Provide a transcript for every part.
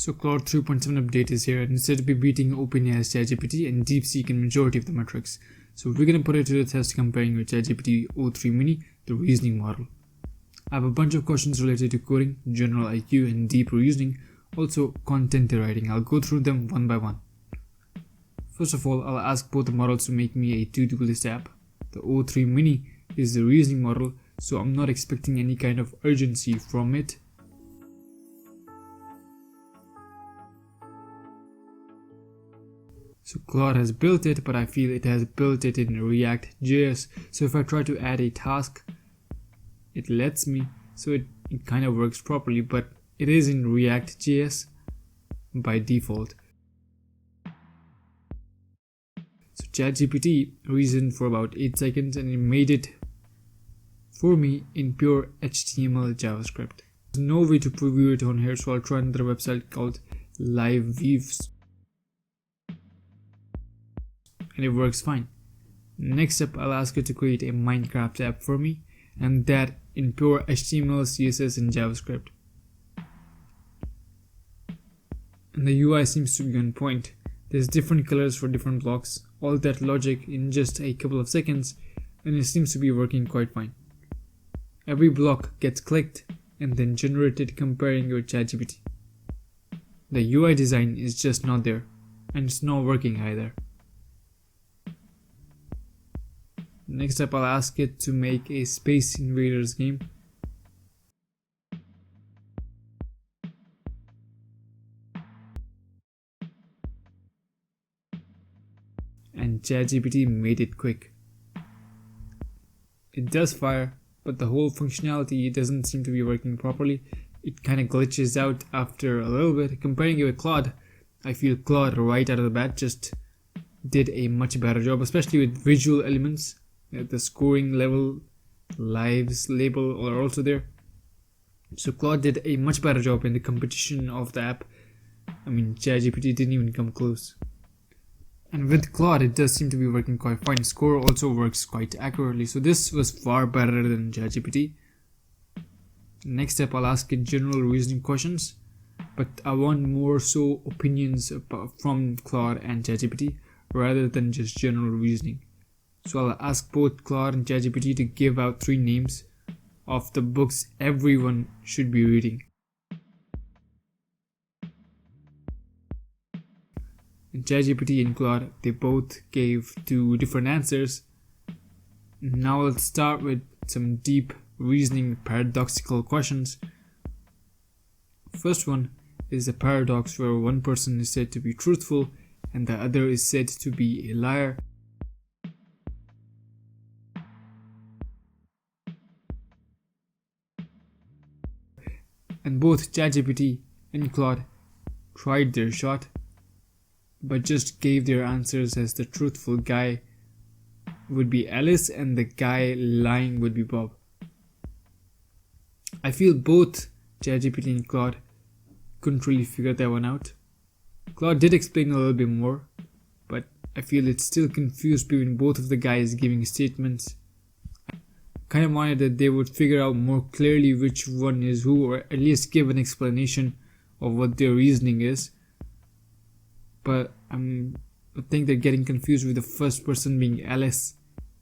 So Claude 3.7 update is here, and instead of beating OpenAI's ChatGPT and DeepSeek in majority of the metrics. So we're going to put it to the test comparing with ChatGPT o3 mini, the reasoning model. I have a bunch of questions related to coding, general IQ and deep reasoning, also content writing. I'll go through them one by one. First of all, I'll ask both the models to make me a to-do list app. The o3 mini is the reasoning model, so I'm not expecting any kind of urgency from it. So Claude has built it, but I feel it has built it in React.js. So if I try to add a task, it lets me, so it kind of works properly, but it is in React.js by default. So ChatGPT reasoned for about 8 seconds and it made it for me in pure HTML JavaScript. There's no way to preview it on here, so I'll try another website called Live Views. And it works fine. Next up, I'll ask it to create a Minecraft app for me, and that in pure HTML, CSS and JavaScript. And the UI seems to be on point. There's different colors for different blocks, all that logic in just a couple of seconds, and it seems to be working quite fine. Every block gets clicked and then generated comparing with ChatGPT. The UI design is just not there, and it's not working either. Next up, I'll ask it to make a Space Invaders game. And ChatGPT made it quick. It does fire, but the whole functionality doesn't seem to be working properly. It kind of glitches out after a little bit. Comparing it with Claude, I feel Claude right out of the bat just did a much better job, especially with visual elements. The scoring level, lives label are also there. So Claude did a much better job in the competition of the app. I mean, ChatGPT didn't even come close. And with Claude, it does seem to be working quite fine. Score also works quite accurately. So this was far better than ChatGPT. Next up, I'll ask it general reasoning questions, but I want more so opinions from Claude and ChatGPT rather than just general reasoning. So I'll ask both Claude and ChatGPT to give out 3 names of the books everyone should be reading. And ChatGPT and Claude, they both gave 2 different answers. Now let's start with some deep reasoning paradoxical questions. First one is a paradox where one person is said to be truthful and the other is said to be a liar. And both ChatGPT and Claude tried their shot, but just gave their answers as the truthful guy would be Alice and the guy lying would be Bob. I feel both ChatGPT and Claude couldn't really figure that one out. Claude did explain a little bit more, but I feel it's still confused between both of the guys giving statements. Kind of wanted that they would figure out more clearly which one is who, or at least give an explanation of what their reasoning is. But I think they're getting confused with the first person being Alice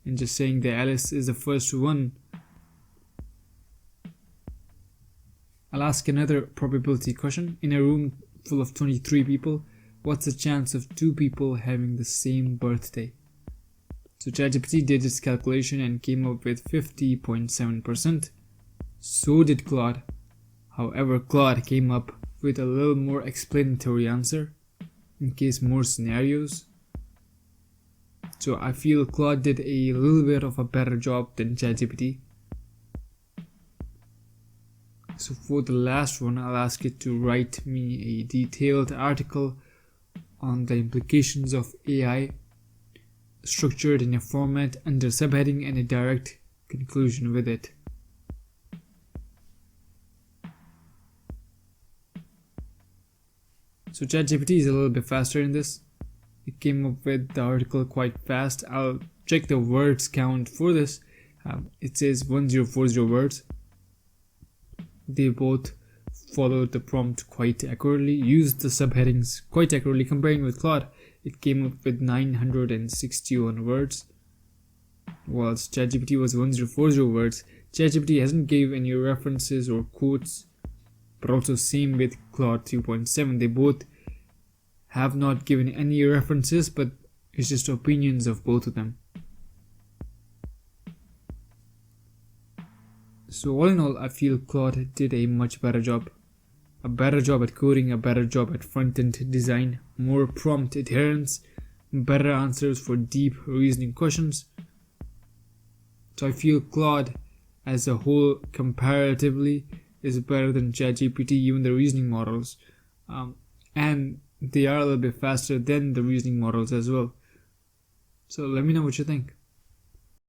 and just saying that Alice is the first one. I'll ask another probability question. In a room full of 23 people, what's the chance of 2 people having the same birthday? So ChatGPT did its calculation and came up with 50.7%. So did Claude. However, Claude came up with a little more explanatory answer in case more scenarios. So I feel Claude did a little bit of a better job than ChatGPT. So for the last one, I'll ask it to write me a detailed article on the implications of AI, structured in a format under subheading and a direct conclusion with it. So ChatGPT is a little bit faster in this. It came up with the article quite fast. I'll check the words count for this. It says 1040 words. They both followed the prompt quite accurately, used the subheadings quite accurately. Comparing with Claude, it came up with 961 words, whilst ChatGPT was 1040 words. ChatGPT hasn't gave any references or quotes, but also same with Claude 3.7. They both have not given any references, but it's just opinions of both of them. So all in all, I feel Claude did a much better job. A better job at coding, a better job at front-end design, more prompt adherence, better answers for deep reasoning questions. So I feel Claude as a whole comparatively is better than ChatGPT, even the reasoning models. And they are a little bit faster than the reasoning models as well. So let me know what you think.